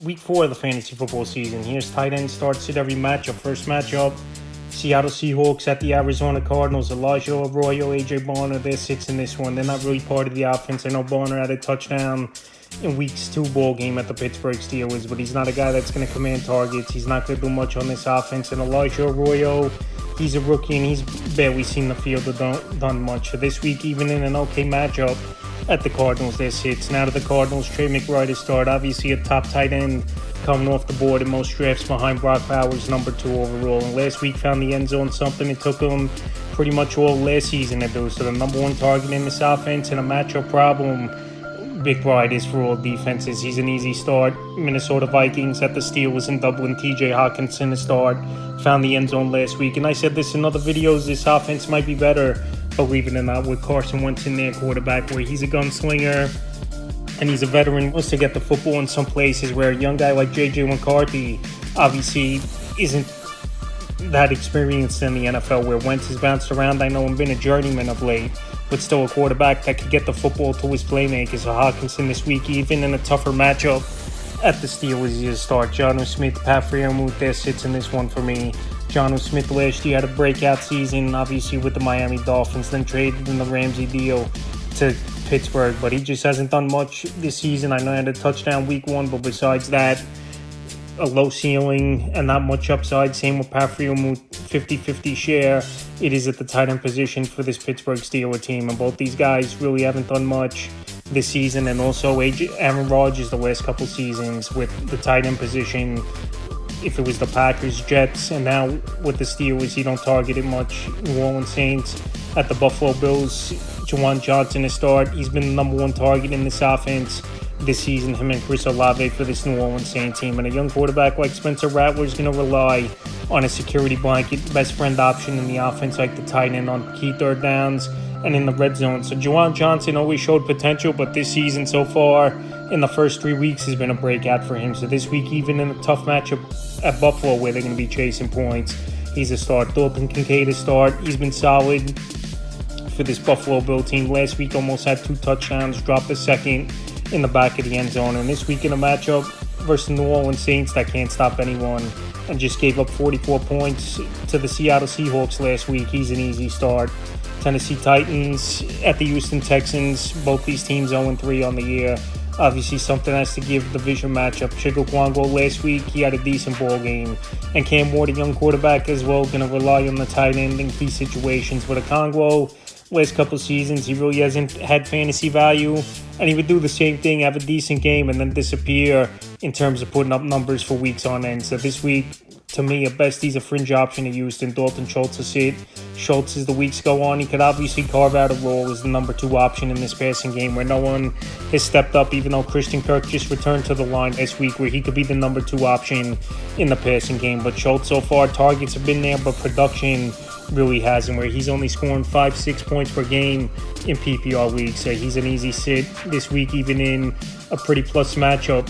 Week 4 of the fantasy football season. Here's tight end starts at every matchup. First matchup, Seattle Seahawks at the Arizona Cardinals. Elijah Arroyo, AJ Barner, they're sits in this one. They're not really part of the offense. I know Barner had a touchdown in Week's 2 ball game at the Pittsburgh Steelers, but he's not a guy that's going to command targets. He's not going to do much on this offense. And Elijah Arroyo, he's a rookie and he's barely seen the field or done much. So this week, even in an okay matchup at the Cardinals, their sits. Now to the Cardinals, Trey McBride is start. Obviously a top tight end coming off the board in most drafts behind Brock Bowers, number 2 overall. And last week found the end zone, something it took him pretty much all last season to do. So the number 1 target in this offense and a matchup problem McBride is for all defenses. He's an easy start. Minnesota Vikings at the Steelers in Dublin. TJ Hawkinson to start. Found the end zone last week. And I said this in other videos, this offense might be better, believe it or not, with Carson Wentz in their quarterback, where he's a gunslinger and he's a veteran, wants to get the football in some places where a young guy like J.J. McCarthy obviously isn't that experienced in the NFL, where Wentz has bounced around. I know him been a journeyman of late, but still a quarterback that could get the football to his playmakers. So Hawkinson this week, even in a tougher matchup at the Steelers, he's a start. Jonnu Smith, Pat Freiermuth, there sits in this one for me. Jonnu Smith last year had a breakout season, obviously with the Miami Dolphins, then traded in the Ramsey deal to Pittsburgh, but he just hasn't done much this season. I know he had a touchdown week 1, but besides that, a low ceiling and not much upside. Same with Pat Freiermuth, 50-50 share. It is at the tight end position for this Pittsburgh Steelers team, and both these guys really haven't done much this season. And also Aaron Rodgers the last couple seasons with the tight end position. If it was the Packers, Jets, and now with the Steelers, he don't target it much. New Orleans Saints at the Buffalo Bills, Juwan Johnson to start. He's been the number 1 target in this offense this season, him and Chris Olave for this New Orleans Saints team. And a young quarterback like Spencer Rattler is going to rely on a security blanket, best friend option in the offense, like the tight end on key third downs and in the red zone. So Juwan Johnson always showed potential, but this season so far, in the first 3 weeks, has been a breakout for him. So this week, even in a tough matchup at Buffalo, where they're going to be chasing points, he's a start. Dalton Kincaid a start. He's been solid for this Buffalo Bill team. Last week, almost had 2 touchdowns, dropped a second in the back of the end zone. And this week in a matchup versus New Orleans Saints that can't stop anyone and just gave up 44 points to the Seattle Seahawks last week, he's an easy start. Tennessee Titans at the Houston Texans. Both these teams 0-3 on the year. Obviously, something has to give the division matchup. Chigga Kwango last week, he had a decent ball game. And Cam Ward, a young quarterback as well, going to rely on the tight end in key situations. But a Kwango, last couple seasons, he really hasn't had fantasy value. And he would do the same thing, have a decent game, and then disappear in terms of putting up numbers for weeks on end. So this week, to me, at best, he's a fringe option to Houston. Dalton Schultz is it. Schultz, as the weeks go on, he could obviously carve out a role as the number 2 option in this passing game, where no one has stepped up, even though Christian Kirk just returned to the line this week, where he could be the number 2 option in the passing game. But Schultz, so far, targets have been there, but production really hasn't, where he's only scoring 5-6 points per game in PPR leagues. So he's an easy sit this week, even in a pretty plus matchup.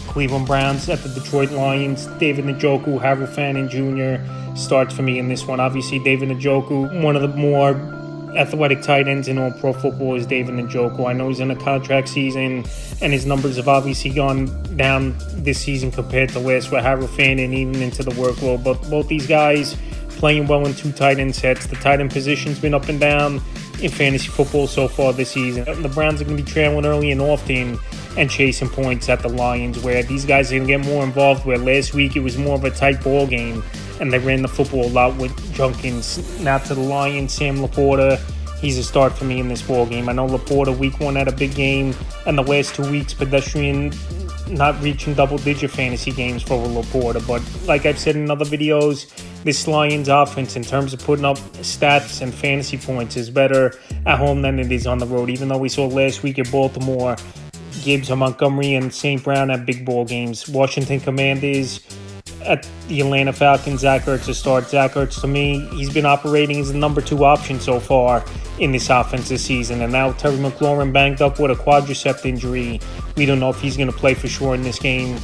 Cleveland Browns at the Detroit Lions. David Njoku, Harold Fannin Jr. starts for me in this one. Obviously, David Njoku, one of the more athletic tight ends in all pro football is David Njoku. I know he's in a contract season, and his numbers have obviously gone down this season compared to last, with Harold Fannin even into the workload. But both these guys playing well in 2 tight end sets. The tight end position's been up and down in fantasy football so far this season. The Browns are going to be trailing early and often and chasing points at the Lions, where these guys are going to get more involved, where last week it was more of a tight ball game and they ran the football a lot with Junkins. Now to the Lions, Sam Laporta, he's a start for me in this ball game. I know Laporta week 1 had a big game, and the last 2 weeks pedestrian, not reaching double-digit fantasy games for Laporta. But like I've said in other videos, this Lions offense, in terms of putting up stats and fantasy points, is better at home than it is on the road. Even though we saw last week at Baltimore, Gibbs, Montgomery, and St. Brown at big ball games. Washington Commanders at the Atlanta Falcons, Zach Ertz to start. Zach Ertz, to me, he's been operating as the number 2 option so far in this offense this season. And now Terry McLaurin banged up with a quadricep injury. We don't know if he's going to play for sure in this game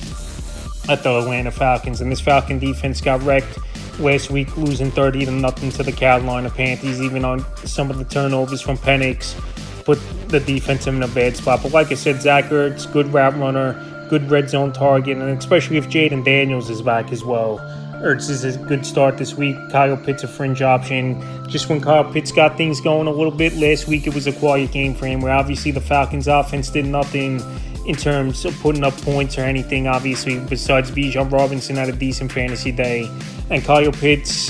at the Atlanta Falcons. And this Falcon defense got wrecked last week, losing 30-0 to the Carolina Panthers, even on some of the turnovers from Penix put the defense in a bad spot. But like I said, Zach Ertz, good route runner, good red zone target, and especially if Jaden Daniels is back as well. Ertz is a good start this week. Kyle Pitts a fringe option. Just when Kyle Pitts got things going a little bit last week, it was a quiet game for him, where obviously the Falcons offense did nothing in terms of putting up points or anything, obviously, besides Bijan Robinson had a decent fantasy day. And Kyle Pitts,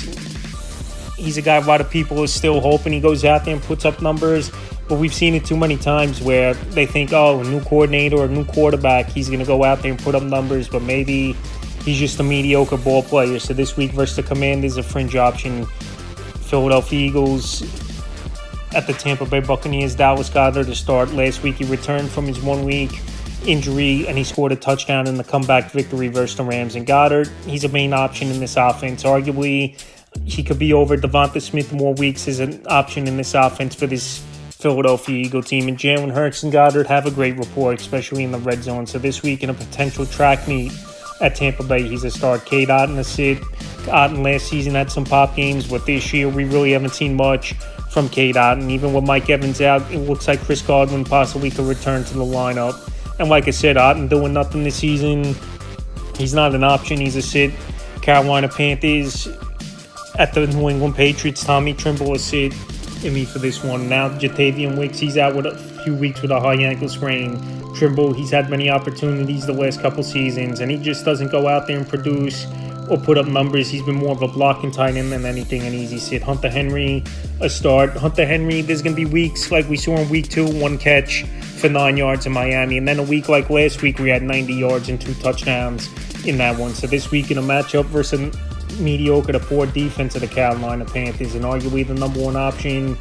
he's a guy a lot of people are still hoping he goes out there and puts up numbers, but we've seen it too many times where they think, oh, a new coordinator or a new quarterback, he's going to go out there and put up numbers, but maybe he's just a mediocre ball player. So this week versus the Commanders, a fringe option. Philadelphia Eagles at the Tampa Bay Buccaneers. Dallas Goedert to start. Last week he returned from his 1 week injury and he scored a touchdown in the comeback victory versus the Rams. And Goddard, he's a main option in this offense. Arguably, he could be over Devonta Smith more weeks as an option in this offense for this Philadelphia Eagle team. And Jalen Hurts and Goddard have a great rapport, especially in the red zone. So this week in a potential track meet at Tampa Bay, he's a start. Cade Otton a sit. Otton last season had some pop games, but this year we really haven't seen much from Cade Otton. Even with Mike Evans out, it looks like Chris Godwin possibly could return to the lineup. And like I said, Otton doing nothing this season. He's not an option. He's a sit. Carolina Panthers at the New England Patriots. Tommy Trimble a sit in me for this one. Now Jatavian Wicks, he's out with a few weeks with a high ankle sprain. Trimble, he's had many opportunities the last couple seasons, and he just doesn't go out there and produce or put up numbers. He's been more of a blocking tight end than anything, an easy sit. Hunter Henry, a start. Hunter Henry, there's going to be weeks like we saw in week 2, 1 catch for 9 yards in Miami, and then a week like last week we had 90 yards and 2 touchdowns in that one. So this week in a matchup versus a mediocre to poor defense of the Carolina Panthers, and arguably the number one option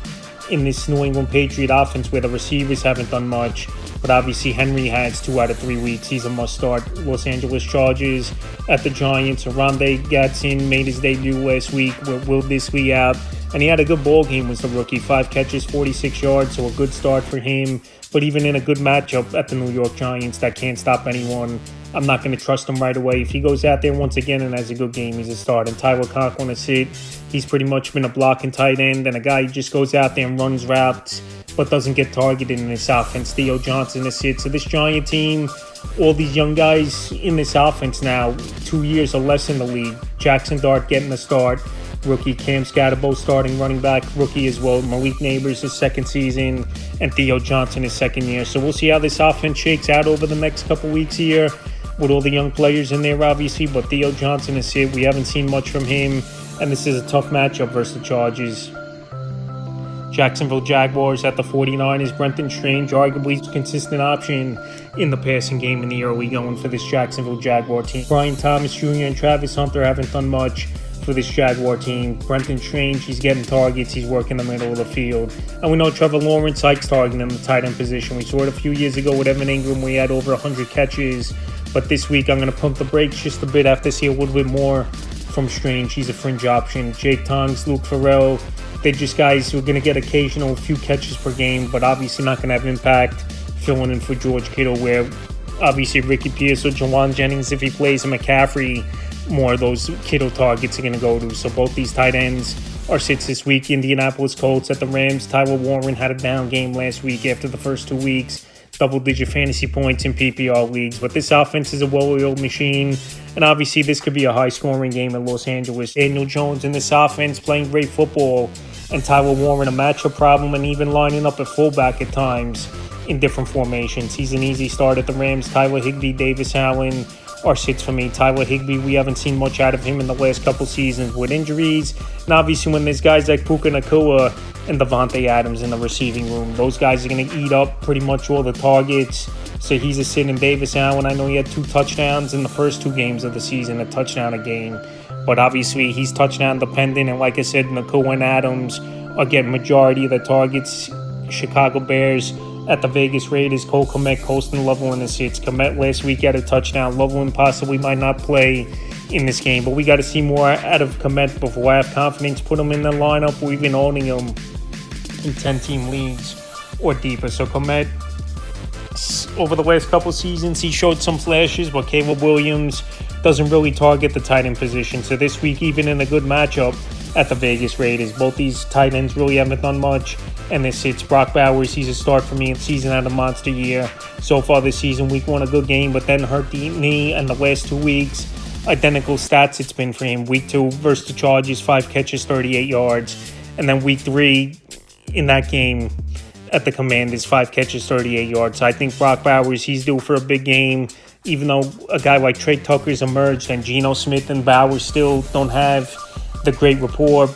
in this New England Patriot offense where the receivers haven't done much, but obviously Henry has 2 out of 3 weeks. He's a must-start. Los Angeles Chargers at the Giants. Rondé Gatson made his debut last week with Will Disley out, and he had a good ball game, was the rookie. 5 catches, 46 yards, so a good start for him. But even in a good matchup at the New York Giants that can't stop anyone, I'm not going to trust him right away. If he goes out there once again and has a good game, he's a start. And Tyler Conklin a sit. He's pretty much been a blocking tight end and a guy who just goes out there and runs routes but doesn't get targeted in this offense. Theo Johnson a sit. So this Giant team, all these young guys in this offense now, 2 years or less in the league. Jackson Dart getting the start. Rookie Cam Scatterbo starting running back, rookie as well. Malik Neighbors his second season, and Theo Johnson his second year. So we'll see how this offense shakes out over the next couple weeks here with all the young players in there, obviously. But Theo Johnson is here. We haven't seen much from him, and this is a tough matchup versus the Chargers. Jacksonville Jaguars at the 49ers. Brenton Strange, arguably consistent option in the passing game in the early going for this Jacksonville Jaguar team. Brian Thomas Jr. and Travis Hunter haven't done much for this Jaguar team. Brenton Strange, he's getting targets. He's working the middle of the field. And we know Trevor Lawrence likes targeting in the tight end position. We saw it a few years ago with Evan Ingram. We had over 100 catches. But this week, I'm going to pump the brakes just a bit. I have to see a little bit more from Strange. He's a fringe option. Jake Tongs, Luke Farrell, they're just guys who are going to get occasional few catches per game, but obviously not going to have impact filling in for George Kittle, where obviously Ricky Pierce or Jawan Jennings, if he plays, and McCaffrey, more of those Kittle targets are going to go to. So both these tight ends are sits this week. Indianapolis Colts at the Rams. Tyler Warren had a down game last week after the first 2 weeks. Double-digit fantasy points in PPR leagues. But this offense is a well-oiled machine, and obviously this could be a high-scoring game in Los Angeles. Daniel Jones in this offense playing great football, and Tyler Warren a matchup problem, and even lining up at fullback at times in different formations. He's an easy start at the Rams. Tyler Higbee, Davis Allen are sits for me. Tyler Higbee, we haven't seen much out of him in the last couple seasons with injuries. And obviously when there's guys like Puka Nacua and Devontae Adams in the receiving room, those guys are going to eat up pretty much all the targets. So he's a sit in. Davis Allen, I know he had 2 touchdowns in the first 2 games of the season, a touchdown a game. But obviously he's touchdown dependent. And like I said, Nacua and Adams are getting majority of the targets. Chicago Bears at the Vegas Raiders. Cole Kmet, Colston Loveland the sits. Kmet last week had a touchdown. Loveland possibly might not play in this game, but we got to see more out of Kmet before I have confidence put him in the lineup or even owning him in 10-team leagues or deeper. So Kmet, over the last couple seasons, he showed some flashes, but Caleb Williams doesn't really target the tight end position. So this week, even in a good matchup at the Vegas Raiders. Both these tight ends really haven't done much, and this hits Brock Bowers. He's a start for me. Season had a monster year so far this season. Week 1 a good game, but then hurt the knee, and the last 2 weeks identical stats it's been for him. Week 2 versus the Chargers, 5 catches, 38 yards, and then week 3 in that game at the Commanders, 5 catches, 38 yards. So I think Brock Bowers, he's due for a big game. Even though a guy like Trey Tucker's emerged and Geno Smith and Bowers still don't have the great rapport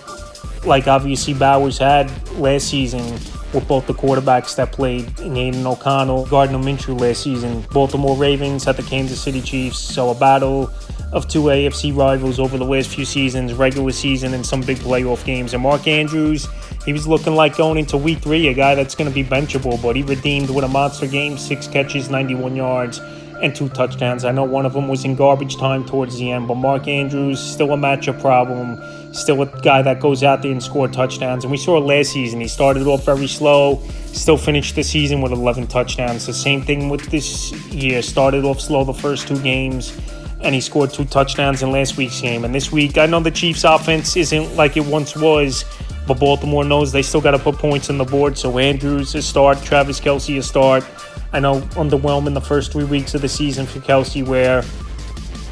like obviously Bowers had last season with both the quarterbacks that played in Aiden O'Connell, Gardner Minshew last season. Baltimore Ravens at the Kansas City Chiefs. So a battle of 2 AFC rivals over the last few seasons, regular season and some big playoff games. And Mark Andrews, he was looking like going into week 3, a guy that's going to be benchable, but he redeemed with a monster game, 6 catches, 91 yards, and 2 touchdowns. I know one of them was in garbage time towards the end, but Mark Andrews, still a matchup problem, still a guy that goes out there and scored touchdowns. And we saw it last season. He started off very slow, still finished the season with 11 touchdowns. The same thing with this year. Started off slow the first 2 games, and he scored 2 touchdowns in last week's game. And this week, I know the Chiefs' offense isn't like it once was, but Baltimore knows they still got to put points on the board. So Andrews a start, Travis Kelce a start. I know underwhelming the first 3 weeks of the season for Kelce, where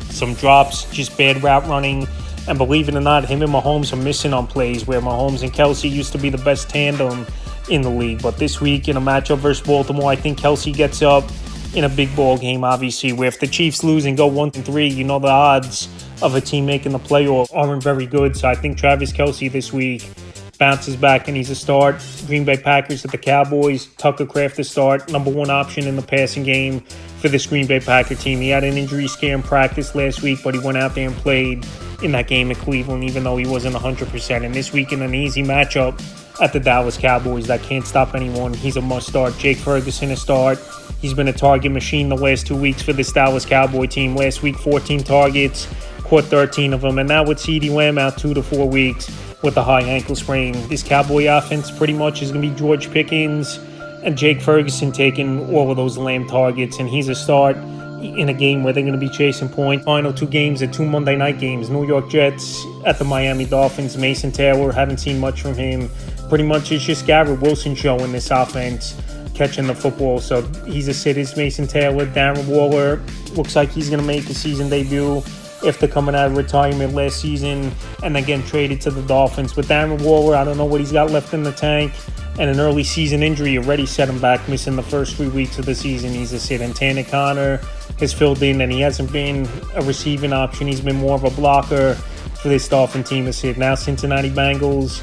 some drops, just bad route running. And believe it or not, him and Mahomes are missing on plays, where Mahomes and Kelce used to be the best tandem in the league. But this week in a matchup versus Baltimore, I think Kelce gets up in a big ball game, obviously, where if the Chiefs lose and go 1-3, you know the odds of a team making the playoff aren't very good. So I think Travis Kelce this week bounces back and he's a start. Green Bay Packers at the Cowboys. Tucker Kraft to start. Number 1 option in the passing game for this Green Bay Packer team. He had an injury scare in practice last week, but he went out there and played in that game in Cleveland, even though he wasn't 100%. And this week in an easy matchup at the Dallas Cowboys that can't stop anyone, he's a must start. Jake Ferguson a start. He's been a target machine the last 2 weeks for this Dallas Cowboy team. Last week, 14 targets, caught 13 of them. And now with CeeDee Lamb out 2 to 4 weeks with a high ankle sprain, this Cowboy offense pretty much is going to be George Pickens and Jake Ferguson taking all of those Lamb targets. And he's a start in a game where they're going to be chasing points. Final 2 games are 2 Monday night games. New York Jets at the Miami Dolphins. Mason Taylor, haven't seen much from him. Pretty much it's just Garrett Wilson show in this offense, catching the football. So he's a sit. It's Mason Taylor. Darren Waller looks like he's going to make a season debut after coming out of retirement last season and then getting traded to the Dolphins. But Darren Waller, I don't know what he's got left in the tank. And an early season injury already set him back, missing the first 3 weeks of the season. He's a sit. And Tanner Connor has filled in, and he hasn't been a receiving option. He's been more of a blocker for this Dolphin team to sit. Now Cincinnati Bengals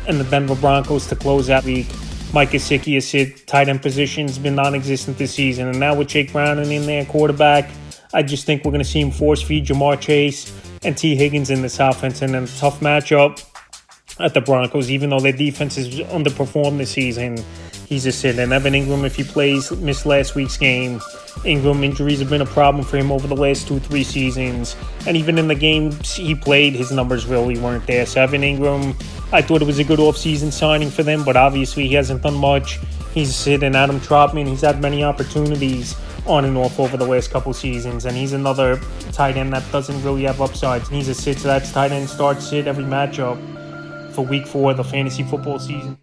and the Denver Broncos to close out week. Mike Gesicki has sit. Tight end position's been non-existent this season. And now with Jake Browning in there, quarterback, I just think we're going to see him force feed Jamar Chase and T. Higgins in this offense. And then a tough matchup at the Broncos, even though their defense has underperformed this season. He's a sit. And Evan Ingram, if he plays, missed last week's game. Ingram injuries have been a problem for him over the last 2-3 seasons. And even in the games he played, his numbers really weren't there. So Evan Ingram, I thought it was a good offseason signing for them, but obviously he hasn't done much. He's a sit. And Adam Trautman, he's had many opportunities on and off over the last couple seasons, and he's another tight end that doesn't really have upsides. He's a sit, so that's tight end start sit every matchup for week 4 of the fantasy football season.